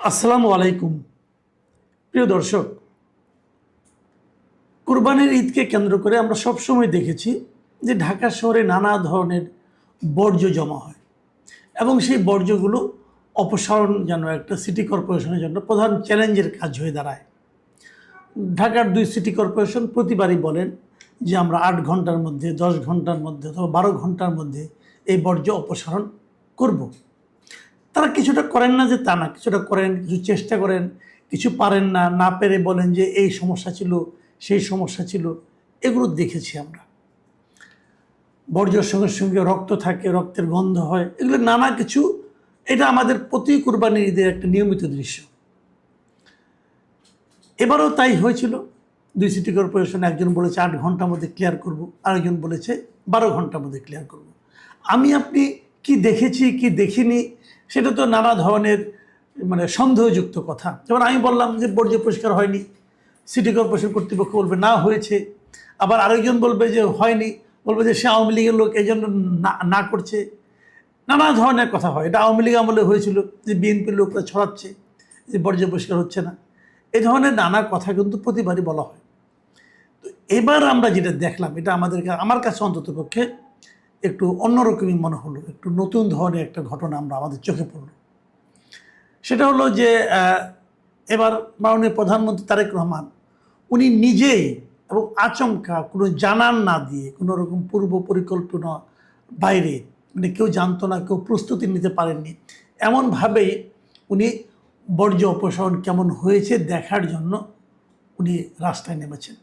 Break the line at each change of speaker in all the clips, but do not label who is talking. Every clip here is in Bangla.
আসসালামু আলাইকুম। প্রিয় দর্শক, কুরবানির ঈদকে কেন্দ্র করে আমরা সবসময় দেখেছি যে ঢাকা শহরে নানা ধরনের বর্জ্য জমা হয় এবং সেই বর্জ্যগুলো অপসারণ যেন একটা সিটি কর্পোরেশনের জন্য প্রধান চ্যালেঞ্জের কাজ হয়ে দাঁড়ায়। ঢাকার 2 সিটি কর্পোরেশন প্রতিবারই বলেন যে আমরা 8 ঘন্টার মধ্যে, 10 ঘন্টার মধ্যে অথবা 12 ঘন্টার মধ্যে এই বর্জ্য অপসারণ করব। তারা কিছুটা করেন না যে তা না, কিছুটা করেন, কিছু চেষ্টা করেন, কিছু পারেন না, না পেরে বলেন যে এই সমস্যা ছিল, সেই সমস্যা ছিল। এগুলো দেখেছি আমরা। বর্জ্যের সঙ্গে সঙ্গে রক্ত থাকে, রক্তের গন্ধ হয়, এগুলো নানা কিছু। এটা আমাদের প্রতি কুরবানির ঈদের একটা নিয়মিত দৃশ্য। এবারও তাই হয়েছিল। 2 সিটি কর্পোরেশন, একজন বলেছে 8 ঘন্টার মধ্যে ক্লিয়ার করব, আরেকজন বলেছে 12 ঘন্টার মধ্যে ক্লিয়ার করব। আমি আপনি কি দেখেছি কি দেখিনি সেটা তো নানা ধরনের সন্দেহযুক্ত কথা। যেমন আমি বললাম যে বর্জ্য পরিষ্কার হয়নি, সিটি কর্পোরেশন কর্তৃপক্ষ বলবে না হয়েছে, আবার আরেকজন বলবে যে হয়নি, বলবে যে সে আওয়ামী লীগের লোক, এই জন্য না করছে। নানা ধরনের কথা হয়। এটা আওয়ামী লীগ আমলে হয়েছিল যে বিএনপির লোকরা ছড়াচ্ছে যে বর্জ্য পরিষ্কার হচ্ছে না। এই ধরনের নানা কথা কিন্তু প্রতিবারই বলা হয়। তো এবার আমরা যেটা দেখলাম, এটা আমার কাছে অন্তত পক্ষে একটু অন্যরকমই মনে হলো, একটু নতুন ধরনের একটা ঘটনা আমাদের চোখে পড়লো। সেটা হলো যে এবার মাননীয় প্রধানমন্ত্রী তারেক রহমান উনি নিজেই এবং আচমকা কোনো জানান না দিয়ে, কোনো রকম পূর্ব পরিকল্পনা বাইরে, কেউ জানতো না, কেউ প্রস্তুতি নিতে পারেননি, এমনভাবেই উনি বর্জ্য অপসারণ কেমন হয়েছে দেখার জন্য উনি রাস্তায় নেমেছেন।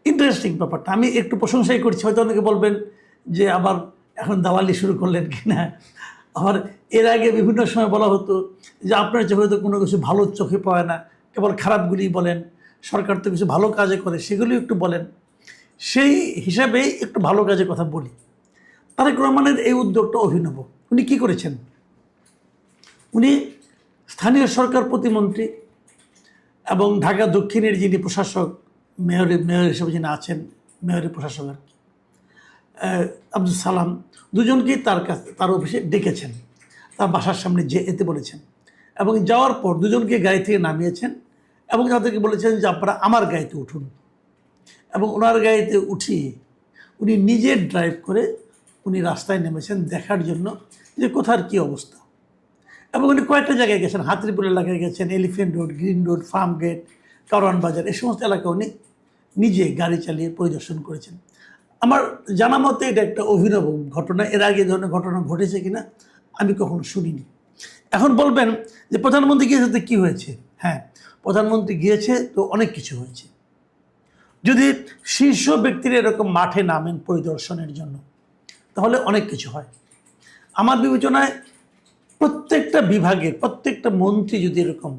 ইন্টারেস্টিং ব্যাপারটা। আমি একটু প্রশংসাই করছি, হয়তো অনেকে বলবেন যে আবার এখন দালালি শুরু করলেন কিনা। আবার এর আগে বিভিন্ন সময় বলা হতো যে আপনার চোখে তো কোনো কিছু ভালো চোখে পায় না, কেবল খারাপগুলি বলেন, সরকার তো কিছু ভালো কাজে করে সেগুলি একটু বলেন। সেই হিসাবেই একটু ভালো কাজের কথা বলি। তারেক রহমানের এই উদ্যোগটা অভিনব। উনি কি করেছেন? উনি স্থানীয় সরকার প্রতিমন্ত্রী এবং ঢাকা দক্ষিণের যিনি প্রশাসক, মেয়র হিসেবে যিনি আছেন, মেয়রের প্রশাসক আর কি, আব্দুল সালাম, দুজনকেই তার অফিসে ডেকেছেন, তার বাসার সামনে যেতে বলেছেন এবং যাওয়ার পর দুজনকে গাড়ি থেকে নামিয়েছেন এবং তাদেরকে বলেছেন যে আপনারা আমার গাড়িতে উঠুন। এবং ওনার গাড়িতে উঠিয়ে উনি নিজে ড্রাইভ করে উনি রাস্তায় নেমেছেন দেখার জন্য যে কোথার কী অবস্থা। এবং উনি কয়েকটা জায়গায় গেছেন, হাতিরপুল এলাকায় গেছেন, elephant road, green road, farm gate, Karwan Bazar, এই সমস্ত এলাকা উনি নিজে গাড়ি চালিয়ে পরিদর্শন করেছেন। আমার জানা মতে এটা একটা অভিনব ঘটনা। এর আগে এই ধরনের ঘটনা ঘটেছে কিনা আমি কখনো শুনিনি। এখন বলবেন যে প্রধানমন্ত্রী গিয়েছে তো কী হয়েছে? হ্যাঁ, প্রধানমন্ত্রী গিয়েছে তো অনেক কিছু হয়েছে। যদি শীর্ষ ব্যক্তিরা এরকম মাঠে নামেন পরিদর্শনের জন্য তাহলে অনেক কিছু হয়। আমার বিবেচনায় প্রত্যেকটা বিভাগের প্রত্যেকটা মন্ত্রী যদি এরকম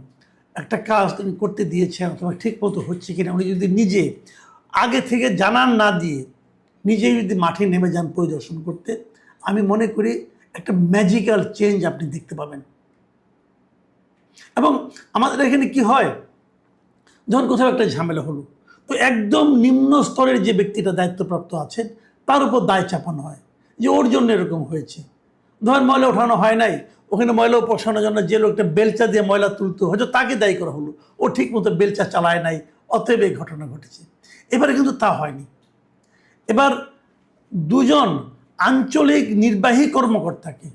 একটা কাজ তিনি করতে দিয়েছেন অথবা ঠিক মতো হচ্ছে কিনা উনি যদি নিজে আগে থেকে জানান না দিয়ে নিজেই যদি মাঠে নেমে যান পরিদর্শন করতে, আমি মনে করি একটা ম্যাজিক্যাল চেঞ্জ আপনি দেখতে পাবেন। এবং আমাদের এখানে কি হয়, যখন কোথাও একটা ঝামেলা হলো তো একদম নিম্ন স্তরের যে ব্যক্তিটা দায়িত্বপ্রাপ্ত আছেন তার উপর দায় চাপানো হয় যে ওর জন্য এরকম হয়েছে। ধর ময়লা ওঠানো হয় নাই, ওখানে ময়লা বসানোর জন্য যে লোকটা বেলচা দিয়ে ময়লা তুলতো হয়তো তাকে দায়ী করা হলো, ও ঠিক মতো বেলচা চালায় নাই, অতএব এই ঘটনা ঘটেছে। এবারে কিন্তু তা হয়নি। এবার দুজন আঞ্চলিক নির্বাহী কর্মকর্তাকে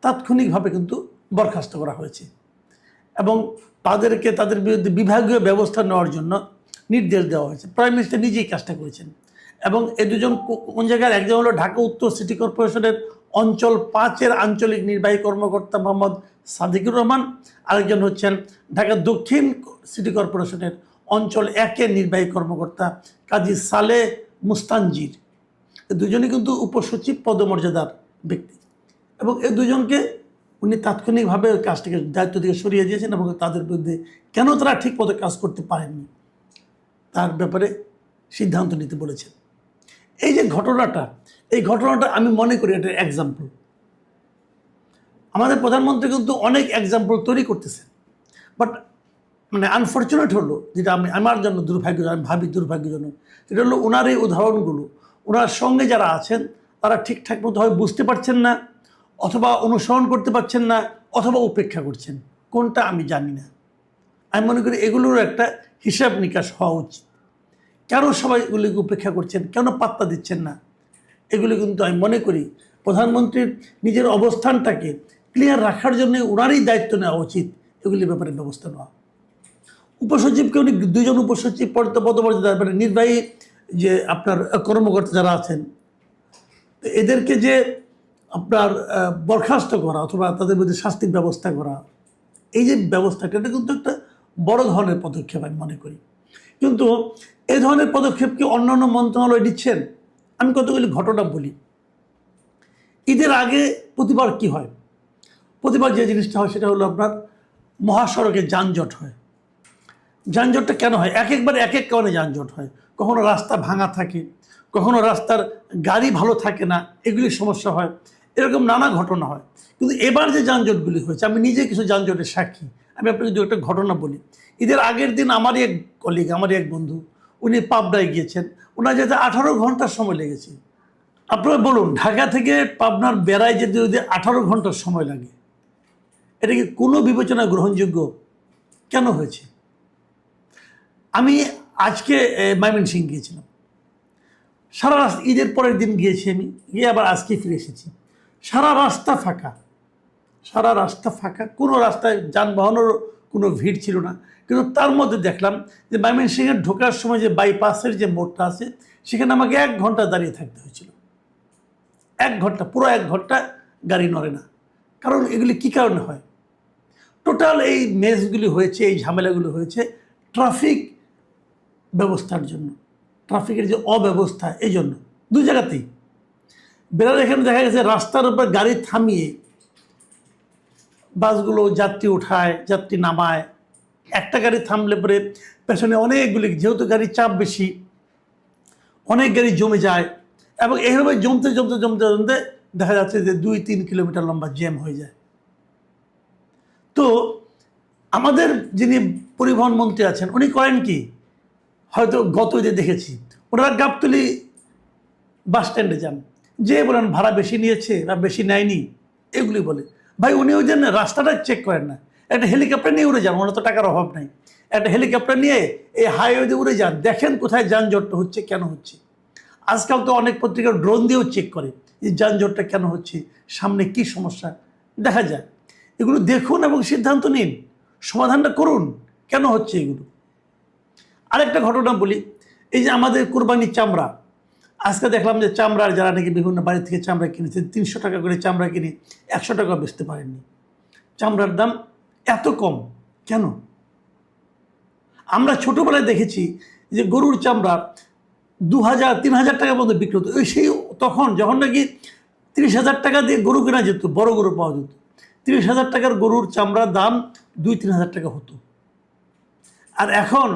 তাৎক্ষণিকভাবে কিন্তু বরখাস্ত করা হয়েছে এবং তাদের বিরুদ্ধে বিভাগীয় ব্যবস্থা নেওয়ার জন্য নির্দেশ দেওয়া হয়েছে। প্রাইম মিনিস্টার নিজেই কাজটা করেছেন। এবং এই দুজন কোন জায়গার, একজন হলো ঢাকা উত্তর সিটি কর্পোরেশনের অঞ্চল 5-এর আঞ্চলিক নির্বাহী কর্মকর্তা মোহাম্মদ সাদিকুর রহমান, আরেকজন হচ্ছেন ঢাকা দক্ষিণ সিটি কর্পোরেশনের অঞ্চল 1-এর নির্বাহী কর্মকর্তা কাজী সালেহ মুস্তানজির। দুজনই কিন্তু উপসচিব পদমর্যাদার ব্যক্তি এবং এই দুজনকে উনি তাৎক্ষণিকভাবে কাজ থেকে, দায়িত্ব থেকে সরিয়ে দিয়েছেন এবং তাদের বিরুদ্ধে কেন তারা ঠিক মতো কাজ করতে পারেননি তার ব্যাপারে সিদ্ধান্ত নিতে বলেছেন। এই যে ঘটনাটা, এই ঘটনাটা আমি মনে করি এটা এক্সাম্পল। আমাদের প্রধানমন্ত্রী কিন্তু অনেক এক্সাম্পল তৈরি করতেছেন, বাট আনফর্চুনেট হলো, যেটা আমার জন্য দুর্ভাগ্যজনক, আমি ভাবি দুর্ভাগ্যজনক, সেটা হলো ওনার এই উদাহরণগুলো ওনার সঙ্গে যারা আছেন তারা ঠিকঠাক মতো হয় বুঝতে পারছেন না, অথবা অনুসরণ করতে পারছেন না, অথবা উপেক্ষা করছেন। কোনটা আমি জানি না। আমি মনে করি এগুলোর একটা হিসাব নিকাশ হওয়া উচিত। কেন সবাই এগুলিকে উপেক্ষা করছেন, কেন পাত্তা দিচ্ছেন না, এগুলো কিন্তু আমি মনে করি প্রধানমন্ত্রীর নিজের অবস্থানটাকে ক্লিয়ার রাখার জন্য ওনারই দায়িত্ব নেওয়া উচিত, এগুলির ব্যাপারে ব্যবস্থা নেওয়া। উপসচিবকে উনি 2 জন উপসচিব পদমর্যাদা মানে নির্বাহী যে আপনার কর্মকর্তা যারা আছেন, এদেরকে যে আপনার বরখাস্ত করা অথবা তাদের মধ্যে শাস্তির ব্যবস্থা করা, এই যে ব্যবস্থাটা, এটা কিন্তু একটা বড় ধরনের পদক্ষেপ আমি মনে করি। কিন্তু এই ধরনের পদক্ষেপ কি অন্যান্য মন্ত্রণালয় নিচ্ছেন? আমি কতগুলি ঘটনা বলি। ঈদের আগে প্রতিবার কি হয়, প্রতিবার যে জিনিসটা হয় সেটা হলো আপনার মহাসড়কে যানজট হয়। যানজটটা কেন হয়? একবার এক কারণে যানজট হয়। কখনো রাস্তা ভাঙা থাকে, কখনো রাস্তার গাড়ি ভালো থাকে না, এগুলি সমস্যা হয়, এরকম নানা ঘটনা হয়। কিন্তু এবার যে যানজটগুলি হয়েছে, আমি নিজে কিছু যানজটের সাক্ষী। আমি আপনাকে দু একটা ঘটনা বলি। ঈদের আগের দিন আমারই এক কলিগ, আমারই এক বন্ধু, উনি পাবনায় গিয়েছেন। ওনার যেতে 18 ঘন্টার সময় লেগেছে। আপনারা বলুন, ঢাকা থেকে পাবনার বেড়ায় যেতে যদি 18 ঘন্টার সময় লাগে, এটা কি কোনো বিবেচনা গ্রহণযোগ্য? কেন হয়েছে? আমি আজকে ময়মনসিংহ গিয়েছিলাম, সারা রাস্তা, ঈদের পরের দিন গিয়েছি আমি, গিয়ে আবার আজকে ফিরে এসেছি। সারা রাস্তা ফাঁকা, সারা রাস্তা ফাঁকা, কোনো রাস্তায় যানবাহনেরও কোনো ভিড় ছিল না। কিন্তু তার মধ্যে দেখলাম যে ময়মনসিংহে ঢোকার সময় যে বাইপাসের যে মোড়টা আছে, সেখানে আমাকে 1 ঘন্টা দাঁড়িয়ে থাকতে হয়েছিল। 1 ঘন্টা, পুরো 1 ঘন্টা গাড়ি নড়ে না। কারণ এগুলি কী কারণে হয়? টোটাল এই মেসগুলি হয়েছে, এই ঝামেলাগুলো হয়েছে ট্রাফিক ব্যবস্থার জন্য, ট্রাফিকের যে অব্যবস্থা, এই জন্য 2 জায়গাতেই। বেড়ার এখানে দেখা গেছে রাস্তার উপর গাড়ি থামিয়ে বাসগুলো যাত্রী উঠায়, যাত্রী নামায়। একটা গাড়ি থামলে পরে পেছনে অনেকগুলি, যেহেতু গাড়ির চাপ বেশি, অনেক গাড়ি জমে যায়, এবং এইভাবে জমতে জমতে জমতে জমতে দেখা যাচ্ছে যে 2-3 কিলোমিটার লম্বা জ্যাম হয়ে যায়। তো আমাদের যিনি পরিবহন মন্ত্রী আছেন, উনি করেন কি, হয়তো গত যে দেখেছি, ওনারা গাবতলী বাস স্ট্যান্ডে যান, যে বলেন ভাড়া বেশি নিয়েছে বা বেশি নেয়নি, এগুলি বলে। ভাই, উনি ওই জন্য রাস্তাটা চেক করেন না, একটা হেলিকপ্টার নিয়ে উড়ে যান, ওনার তো টাকার অভাব নাই, একটা হেলিকপ্টার নিয়ে এই হাইওয়েতে উড়ে যান, দেখেন কোথায় যানজটটা হচ্ছে, কেন হচ্ছে। আজকাল তো অনেক পত্রিকা ড্রোন দিয়েও চেক করে যে যানজটটা কেন হচ্ছে, সামনে কি সমস্যা দেখা যায়। এগুলো দেখুন এবং সিদ্ধান্ত নিন, সমাধানটা করুন, কেন হচ্ছে এগুলো। আরেকটা ঘটনা বলি, এই যে আমাদের কোরবানির চামড়া, আজকে দেখলাম যে চামড়ার যারা নাকি বিভিন্ন বাড়ি থেকে চামড়া কিনেছেন, 300 টাকা করে চামড়া কিনে 100 টাকা বেচতে পারেননি। চামড়ার দাম এত কম কেন? আমরা ছোটোবেলায় দেখেছি যে গরুর চামড়া 2000-3000 টাকার মধ্যে বিক্রি হতো। সেই তখন যখন নাকি 30,000 টাকা দিয়ে গরু কেনা যেত, বড় গরু পাওয়া যেত, 30,000 টাকার গরুর চামড়ার দাম 2-3 হাজার টাকা হতো। আর এখন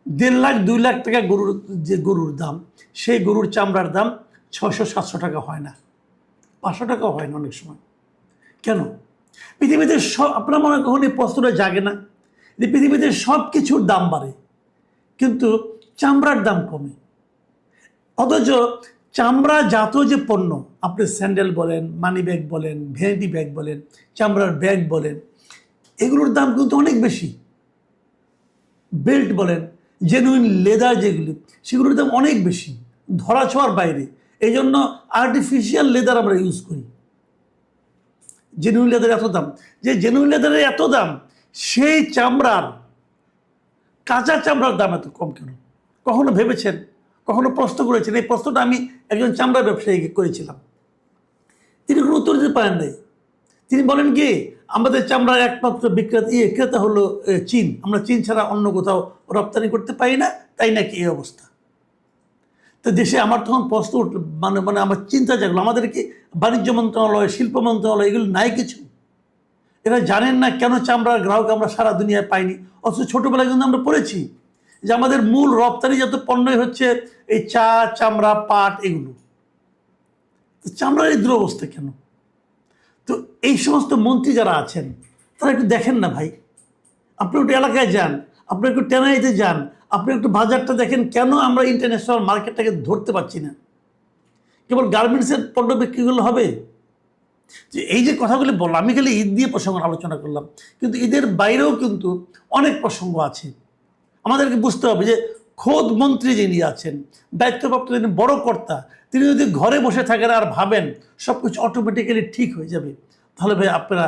1.5 লাখ 2 লাখ টাকা গরুর যে গরুর দাম, সেই গরুর চামড়ার দাম 600-700 টাকা হয় না, 500 টাকাও হয় না অনেক সময়। কেন? পৃথিবীতে আপনার মনে কখনো এই প্রশ্নটা জাগে না যে পৃথিবীতে সব কিছুর দাম বাড়ে কিন্তু চামড়ার দাম কমে? অথচ চামড়া জাত যে পণ্য, আপনি স্যান্ডেল বলেন, মানি ব্যাগ বলেন, ভ্যানিটি ব্যাগ বলেন, চামড়ার ব্যাগ বলেন, এগুলোর দাম কিন্তু অনেক বেশি। বেল্ট বলেন, জেনুইন লেদার যেগুলি, সেগুলোর দাম অনেক বেশি, ধরা ছোঁয়ার বাইরে। এই জন্য আর্টিফিশিয়াল লেদার আমরা ইউজ করি। জেনুইন লেদারের এত দাম, যে জেনুইন লেদারের এত দাম, সেই চামড়ার, কাঁচা চামড়ার দাম এত কম কেন? কখনো ভেবেছেন, কখনো প্রশ্ন করেছেন? এই প্রশ্নটা আমি একজন চামড়া ব্যবসায়ীকে করেছিলাম, তিনি কোনো উত্তর দিতে পারেন নাই। তিনি বলেন কি, আমাদের চামড়ার একমাত্র ক্রেতা হলো চীন, আমরা চীন ছাড়া অন্য কোথাও রপ্তানি করতে পারি না, তাই নাকি এই অবস্থা। তো দেশে আমার তখন প্রশ্ন উঠল, মানে আমার চিন্তা জাগলো, আমাদের কি বাণিজ্য মন্ত্রণালয়, শিল্প মন্ত্রণালয় এগুলো নাই কিছু? এরা জানেন না কেন চামড়ার গ্রাহক আমরা সারা দুনিয়ায় পাইনি? অথচ ছোটোবেলায় কিন্তু আমরা পড়েছি যে আমাদের মূল রপ্তানিজাত পণ্যই হচ্ছে এই চা, চামড়া, পাট, এগুলো। তো চামড়ার এই দুরবস্থা কেন? তো এই সমস্ত মন্ত্রী যারা আছেন, তারা একটু দেখেন না ভাই, আপনি একটু এলাকায় যান, আপনি একটু টেনাইতে যান, আপনি একটু বাজারটা দেখেন, কেন আমরা ইন্টারন্যাশনাল মার্কেটটাকে ধরতে পারছি না? কেবল গার্মেন্টসের পণ্য বিক্রি করলে হবে? যে এই যে কথাগুলি বললাম, আমি খালি ঈদ দিয়ে প্রসঙ্গ আলোচনা করলাম, কিন্তু ঈদের বাইরেও কিন্তু অনেক প্রসঙ্গ আছে। আমাদেরকে বুঝতে হবে যে খোদ মন্ত্রী যিনি আছেন, দায়িত্বপ্রাপ্ত যিনি বড় কর্তা, তিনি যদি ঘরে বসে থাকেন আর ভাবেন সব কিছু অটোমেটিক্যালি ঠিক হয়ে যাবে, তাহলে ভাই আপনারা